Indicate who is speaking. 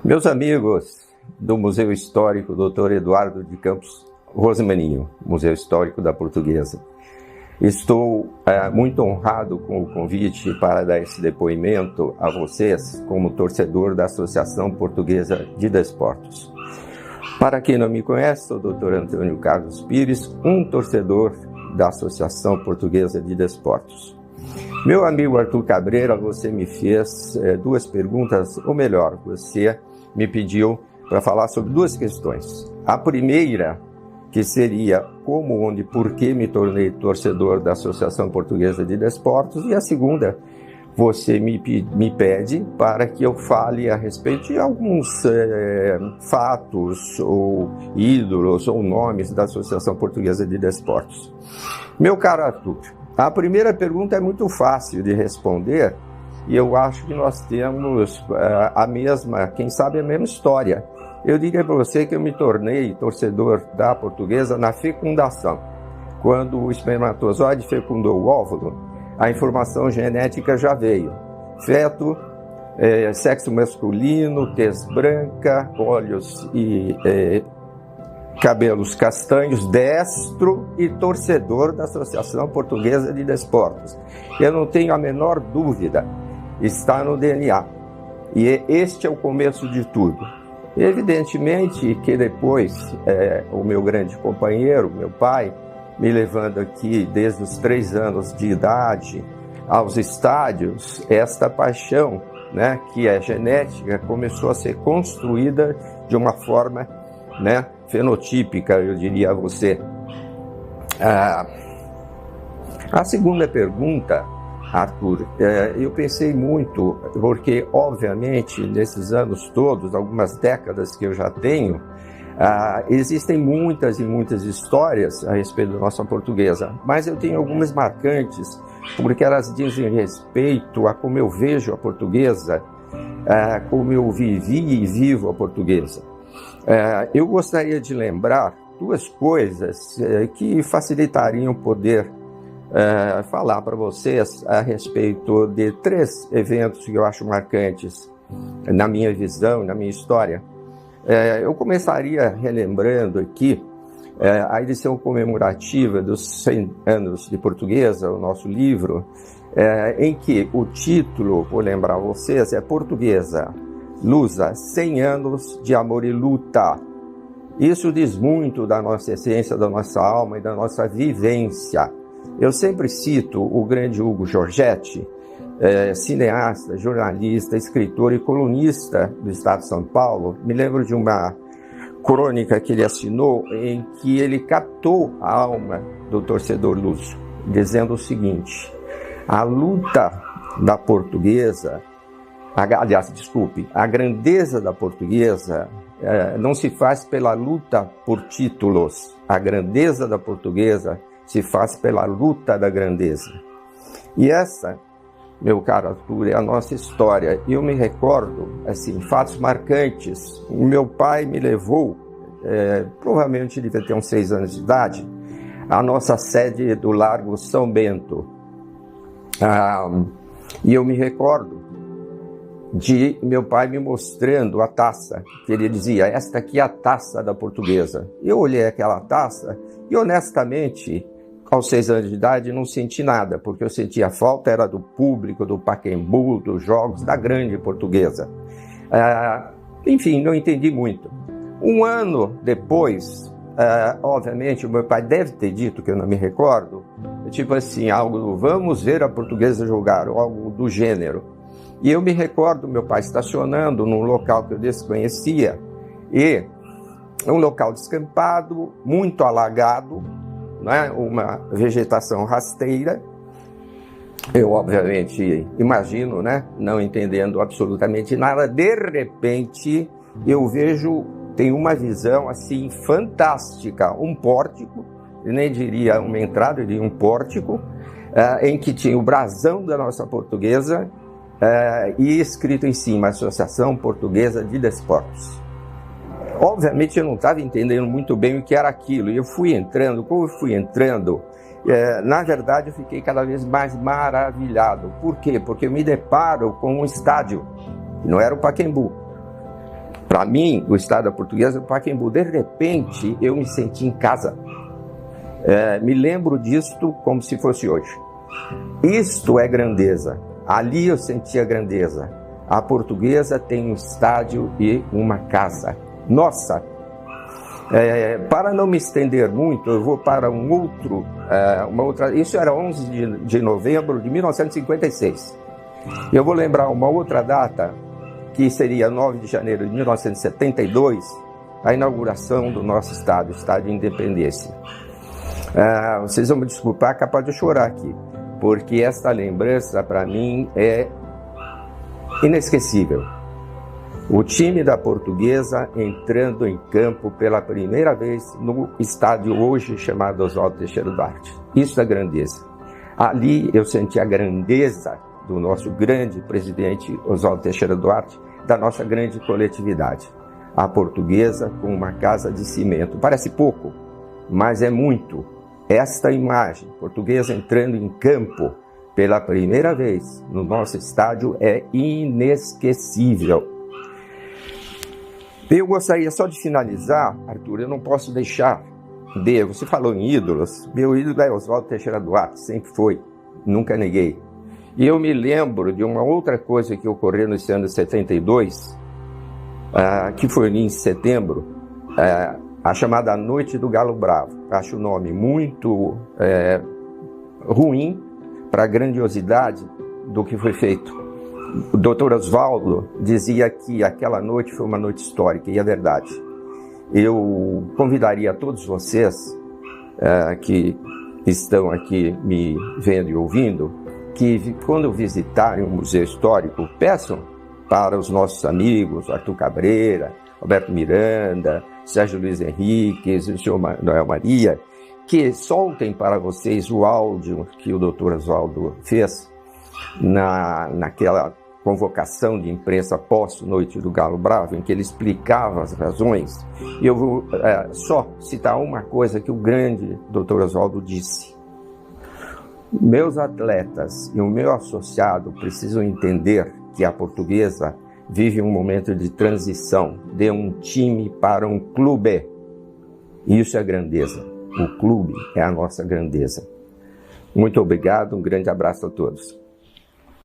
Speaker 1: Meus amigos do Museu Histórico Dr. Eduardo de Campos Rosmaninho, Museu Histórico da Portuguesa, estou muito honrado com o convite para dar esse depoimento a vocês como torcedor da Associação Portuguesa de Desportos. Para quem não me conhece, sou o Dr. Antônio Carlos Pires, um torcedor da Associação Portuguesa de Desportos. Meu amigo Arthur Cabreira, você me fez duas perguntas, ou melhor, você me pediu para falar sobre duas questões. A primeira, que seria como, onde, por que me tornei torcedor da Associação Portuguesa de Desportos, e a segunda, você me pede para que eu fale a respeito de alguns fatos, ou ídolos, ou nomes da Associação Portuguesa de Desportos. Meu caro Arthur, a primeira pergunta é muito fácil de responder e eu acho que nós temos a mesma, quem sabe a mesma história. Eu diria para você que eu me tornei torcedor da Portuguesa na fecundação. Quando o espermatozoide fecundou o óvulo, a informação genética já veio. Feto, sexo masculino, tez branca, olhos e cabelos castanhos, destro e torcedor da Associação Portuguesa de Desportos. Eu não tenho a menor dúvida, está no DNA. E este é o começo de tudo. Evidentemente que depois, o meu grande companheiro, meu pai, me levando aqui desde os 3 anos de idade aos estádios, esta paixão, né, que é genética, começou a ser construída de uma forma, né, fenotípica, eu diria a você. A segunda pergunta, Arthur, eu pensei muito, porque obviamente nesses anos todos, algumas décadas que eu já tenho, existem muitas e muitas histórias a respeito da nossa portuguesa, mas eu tenho algumas marcantes, porque elas dizem respeito a como eu vejo a portuguesa, como eu vivi e vivo a portuguesa. Eu gostaria de lembrar duas coisas que facilitariam poder falar para vocês a respeito de 3 eventos que eu acho marcantes na minha visão, na minha história. Eu começaria relembrando aqui a edição comemorativa dos 100 anos de Portuguesa, o nosso livro, em que o título, vou lembrar vocês, é Portuguesa, Lusa, 100 anos de amor e luta. Isso diz muito da nossa essência, da nossa alma e da nossa vivência. Eu sempre cito o grande Hugo Giorgetti, cineasta, jornalista, escritor e colunista do Estado de São Paulo. Me lembro de uma crônica que ele assinou em que ele captou a alma do torcedor luso, dizendo o seguinte: a luta da portuguesa, a grandeza da portuguesa não se faz pela luta por títulos. A grandeza da portuguesa se faz pela luta da grandeza. E essa, meu caro Arthur, é a nossa história. E eu me recordo, assim, fatos marcantes. O meu pai me levou, provavelmente devia ter uns 6 anos de idade, à nossa sede do Largo São Bento. E eu me recordo de meu pai me mostrando a taça, que ele dizia: esta aqui é a taça da Portuguesa. Eu olhei aquela taça e, honestamente, aos 6 anos de idade, não senti nada, porque eu sentia falta era do público, do Pacaembu, dos jogos da grande Portuguesa. Enfim, não entendi muito. Um ano depois, obviamente, o meu pai deve ter dito, que eu não me recordo, tipo assim, algo do vamos ver a Portuguesa jogar, ou algo do gênero. E eu me recordo meu pai estacionando num local que eu desconhecia, e um local descampado, muito alagado, né? Uma vegetação rasteira. Eu, obviamente, imagino, né? Não entendendo absolutamente nada. De repente, eu vejo, tenho uma visão assim fantástica, um pórtico, eu nem diria uma entrada, eu diria um pórtico, em que tinha o brasão da nossa Portuguesa, e escrito em cima, Associação Portuguesa de Desportos. Obviamente eu não estava entendendo muito bem o que era aquilo, e eu fui entrando, como eu fui entrando, na verdade eu fiquei cada vez mais maravilhado. Por quê? Porque eu me deparo com um estádio, não era o Pacaembu, Para mim, o estado da Portuguesa do Pacaembu, de repente, eu me senti em casa. Me lembro disto como se fosse hoje. Isto é grandeza. Ali eu senti a grandeza. A Portuguesa tem um estádio e uma casa. Nossa! Para não me estender muito, eu vou para uma outra... Isso era 11 de novembro de 1956. Eu vou lembrar uma outra data, que seria 9 de janeiro de 1972, a inauguração do nosso estádio, Estádio Independência. Vocês vão me desculpar, capaz de eu chorar aqui, porque esta lembrança para mim é inesquecível. O time da Portuguesa entrando em campo pela primeira vez no estádio hoje chamado Oswaldo Teixeira Duarte. Isso é grandeza. Ali eu senti a grandeza do nosso grande presidente Oswaldo Teixeira Duarte, da nossa grande coletividade. A Portuguesa com uma casa de cimento. Parece pouco, mas é muito. Esta imagem, Portuguesa entrando em campo pela primeira vez no nosso estádio, é inesquecível. Eu gostaria só de finalizar, Arthur, eu não posso deixar de... Você falou em ídolos, meu ídolo é Oswaldo Teixeira Duarte, sempre foi, nunca neguei. E eu me lembro de uma outra coisa que ocorreu nesse ano de 72, que foi em setembro, a chamada Noite do Galo Bravo. Acho o nome muito ruim para a grandiosidade do que foi feito. O Dr. Oswaldo dizia que aquela noite foi uma noite histórica, e é verdade. Eu convidaria a todos vocês que estão aqui me vendo e ouvindo, que quando visitarem o Museu Histórico, peçam para os nossos amigos, Arthur Cabreira, Alberto Miranda, Sérgio Luiz Henriques, o senhor Noel Maria, que soltem para vocês o áudio que o Dr. Oswaldo fez naquela convocação de imprensa pós-Noite do Galo Bravo, em que ele explicava as razões. E eu vou só citar uma coisa que o grande Dr. Oswaldo disse. Meus atletas e o meu associado precisam entender que a Portuguesa vive um momento de transição de um time para um clube. Isso é grandeza. O clube é a nossa grandeza. Muito obrigado, um grande abraço a todos.